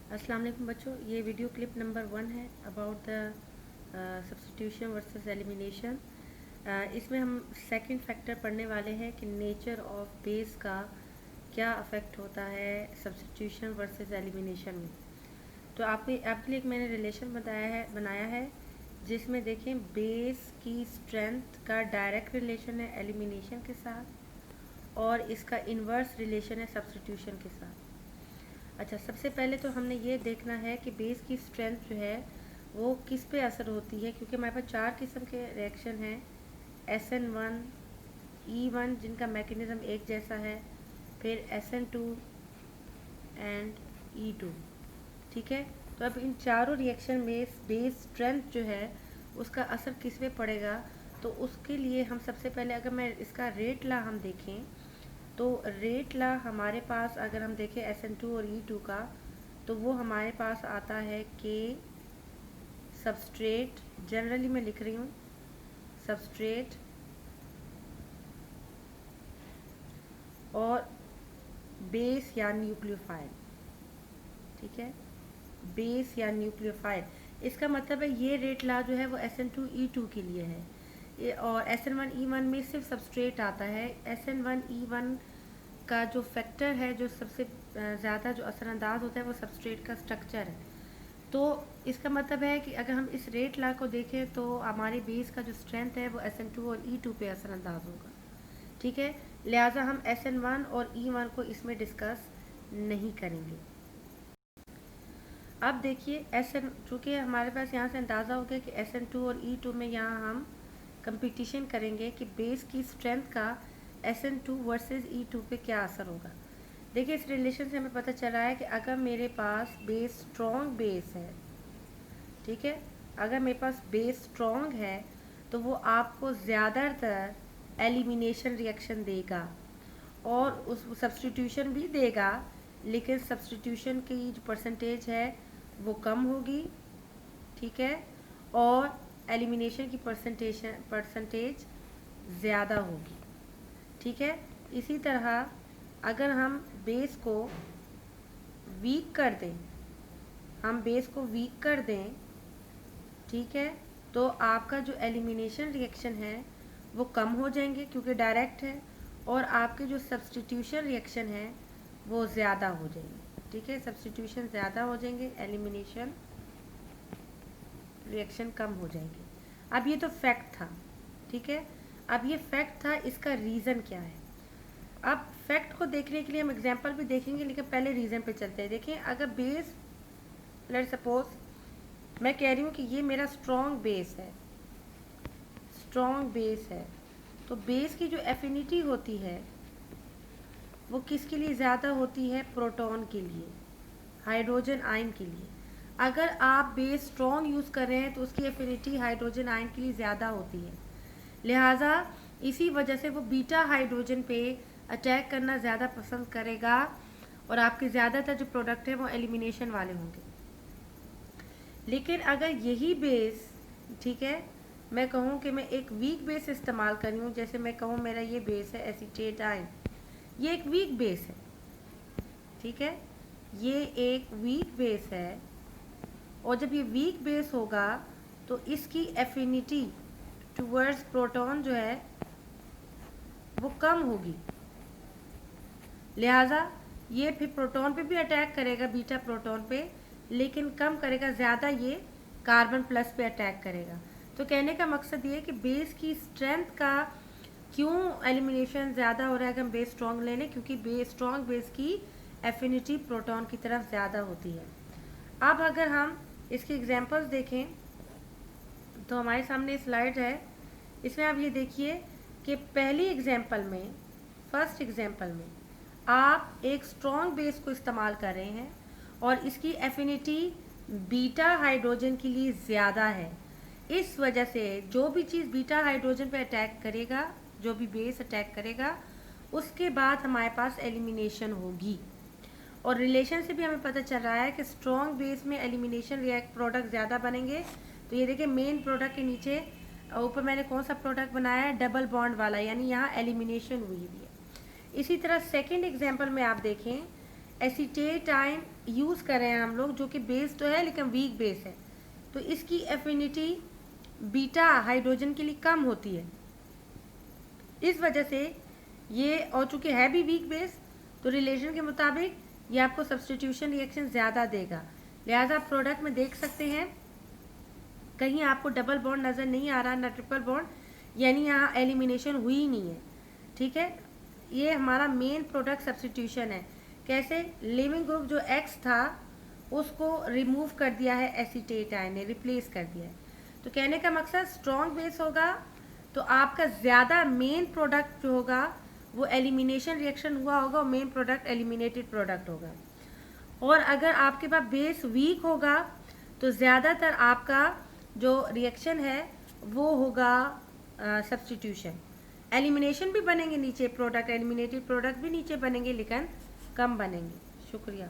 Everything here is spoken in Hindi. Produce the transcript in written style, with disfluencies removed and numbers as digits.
अस्सलाम वालेकुम बच्चों, ये वीडियो क्लिप नंबर 1 है about the substitution versus elimination. इसमें हम सेकंड फैक्टर पढ़ने वाले हैं कि नेचर ऑफ बेस का क्या अफेक्ट होता है सब्स्टिट्यूशन वर्सेस एलिमिनेशन में। तो आपके लिए एक मैंने रिलेशन बनाया है जिसमें देखें बेस की स्ट्रेंथ का डायरेक्ट रिलेशन है एलिमिनेशन के साथ और इसका इन्वर्स रिलेशन है सब्स्टिट्यूशन के साथ। अच्छा, सबसे पहले तो हमने ये देखना है कि बेस की स्ट्रेंथ जो है वो किस पे असर होती है, क्योंकि हमारे पास 4 किस्म के रिएक्शन हैं। SN1, E1 जिनका मैकेनिज़्म एक जैसा है, फिर SN2 एंड E2। ठीक है, तो अब इन चारों रिएक्शन में बेस स्ट्रेंथ जो है उसका असर किस पे पड़ेगा, तो उसके लिए हम सबसे पहले अगर मैं इसका रेट ला हम देखें तो रेट ला हमारे पास अगर हम देखें SN2 और E2 का, तो वो हमारे पास आता है कि सबस्ट्रेट, जनरली मैं लिख रही हूँ सबस्ट्रेट और बेस या न्यूक्लियोफाइल। ठीक है, बेस या न्यूक्लियोफाइल, इसका मतलब है ये रेट ला जो है वो SN2 E2 के लिए है और SN1 E1 में सिर्फ सबस्ट्रेट आता है। SN1 E1 का जो फैक्टर है जो सबसे ज़्यादा जो असरअंदाज होता है वो सबस्ट्रेट का स्ट्रक्चर है। तो इसका मतलब है कि अगर हम इस रेट ला को देखें तो हमारे बेस का जो स्ट्रेंथ है वो SN2 और E2 पे असरअंदाज होगा। ठीक है, लिहाजा हम SN1 और E1 को इसमें डिस्कस नहीं करेंगे। अब देखिए SN, चूँकि हमारे पास यहाँ से अंदाज़ा हो गया कि SN2 और E2 में यहाँ हम कंपटीशन करेंगे कि बेस की स्ट्रेंथ का SN2 वर्सेस E2 पे क्या असर होगा। देखिए इस रिलेशन से हमें पता चल रहा है कि अगर मेरे पास बेस स्ट्रॉन्ग बेस है, ठीक है, अगर मेरे पास बेस स्ट्रॉन्ग है तो वो आपको ज़्यादातर एलिमिनेशन रिएक्शन देगा और उस सब्स्टिट्यूशन भी देगा, लेकिन सब्स्टिट्यूशन की जो परसेंटेज है वो कम होगी। ठीक है, और एलिमिनेशन की परसेंटेज ज़्यादा होगी। ठीक है, इसी तरह अगर हम बेस को वीक कर दें, हम बेस को वीक कर दें, ठीक है, तो आपका जो एलिमिनेशन रिएक्शन है वो कम हो जाएंगे क्योंकि डायरेक्ट है, और आपके जो सब्स्टिट्यूशन रिएक्शन है वो ज़्यादा हो जाएंगे। ठीक है, सब्स्टिट्यूशन ज़्यादा हो जाएंगे, एलिमिनेशन रिएक्शन कम हो जाएंगे। अब ये तो फैक्ट था। ठीक है, अब ये फैक्ट था, इसका रीज़न क्या है। अब फैक्ट को देखने के लिए हम एग्जांपल भी देखेंगे, लेकिन पहले रीज़न पे चलते हैं। देखिए अगर बेस, लेट्स सपोज मैं कह रही हूँ कि ये मेरा स्ट्रॉन्ग बेस है, स्ट्रॉन्ग बेस है, तो बेस की जो एफिनिटी होती है वो किसके लिए ज़्यादा होती है, प्रोटॉन के लिए, हाइड्रोजन आयन के लिए। अगर आप बेस स्ट्रॉन्ग यूज़ कर रहे हैं तो उसकी एफिनिटी हाइड्रोजन आयन के लिए ज़्यादा होती है, लिहाजा इसी वजह से वो बीटा हाइड्रोजन पे अटैक करना ज़्यादा पसंद करेगा और आपके ज़्यादातर जो प्रोडक्ट हैं वो एलिमिनेशन वाले होंगे। लेकिन अगर यही बेस, ठीक है, मैं कहूँ कि मैं एक वीक बेस इस्तेमाल कर रही हूँ, जैसे मैं कहूँ मेरा ये बेस है एसीटेट आयन, ये एक वीक बेस है। ठीक है, ये एक वीक बेस है, और जब ये वीक बेस होगा तो इसकी एफिनिटी टूवर्ड्स प्रोटॉन जो है वो कम होगी, लिहाजा ये फिर प्रोटॉन पे भी अटैक करेगा, बीटा प्रोटॉन पे, लेकिन कम करेगा, ज़्यादा ये कार्बन प्लस पे अटैक करेगा। तो कहने का मकसद ये है कि बेस की स्ट्रेंथ का क्यों एलिमिनेशन ज़्यादा हो रहा है अगर हम बेस स्ट्रॉन्ग ले लें, क्योंकि बेस स्ट्रॉन्ग बेस की एफिनिटी प्रोटॉन की तरफ ज़्यादा होती है। अब अगर हम इसके एग्जांपल्स देखें तो हमारे सामने स्लाइड है, इसमें आप ये देखिए कि पहली एग्जांपल में, फर्स्ट एग्जांपल में आप एक स्ट्रॉन्ग बेस को इस्तेमाल कर रहे हैं और इसकी एफिनिटी बीटा हाइड्रोजन के लिए ज़्यादा है। इस वजह से जो भी चीज़ बीटा हाइड्रोजन पे अटैक करेगा, जो भी बेस अटैक करेगा, उसके बाद हमारे पास एलिमिनेशन होगी। और रिलेशन से भी हमें पता चल रहा है कि स्ट्रॉन्ग बेस में एलिमिनेशन रिएक्ट प्रोडक्ट ज़्यादा बनेंगे। तो ये देखिए मेन प्रोडक्ट के नीचे ऊपर मैंने कौन सा प्रोडक्ट बनाया है, डबल बॉन्ड वाला, यानी यहाँ एलिमिनेशन हुई भी है। इसी तरह सेकेंड एग्जाम्पल में आप देखें एसीटेट आयन यूज़ कर रहे हैं हम लोग, जो कि बेस तो है लेकिन वीक बेस है, तो इसकी एफिनिटी बीटा हाइड्रोजन के लिए कम होती है। इस वजह से ये, और चूँकि है भी वीक बेस, तो रिलेशन के मुताबिक ये आपको सब्स्टिट्यूशन रिएक्शन ज़्यादा देगा। लिहाजा प्रोडक्ट में देख सकते हैं कहीं आपको डबल बॉन्ड नज़र नहीं आ रहा, ना ट्रिपल बॉन्ड, यानी यहाँ एलिमिनेशन हुई ही नहीं है। ठीक है, ये हमारा मेन प्रोडक्ट सब्स्टिट्यूशन है। कैसे? लिविंग ग्रुप जो X था उसको रिमूव कर दिया है एसीटेट आयन ने, रिप्लेस कर दिया है। तो कहने का मकसद स्ट्रॉन्ग बेस होगा तो आपका ज़्यादा मेन प्रोडक्ट जो होगा वो एलिमिनेशन रिएक्शन हुआ होगा और मेन प्रोडक्ट एलिमिनेटेड प्रोडक्ट होगा। और अगर आपके पास बेस वीक होगा तो ज़्यादातर आपका जो रिएक्शन है वो होगा सब्स्टिट्यूशन। एलिमिनेशन भी बनेंगे नीचे प्रोडक्ट, एलिमिनेटेड प्रोडक्ट भी नीचे बनेंगे लेकिन कम बनेंगे। शुक्रिया।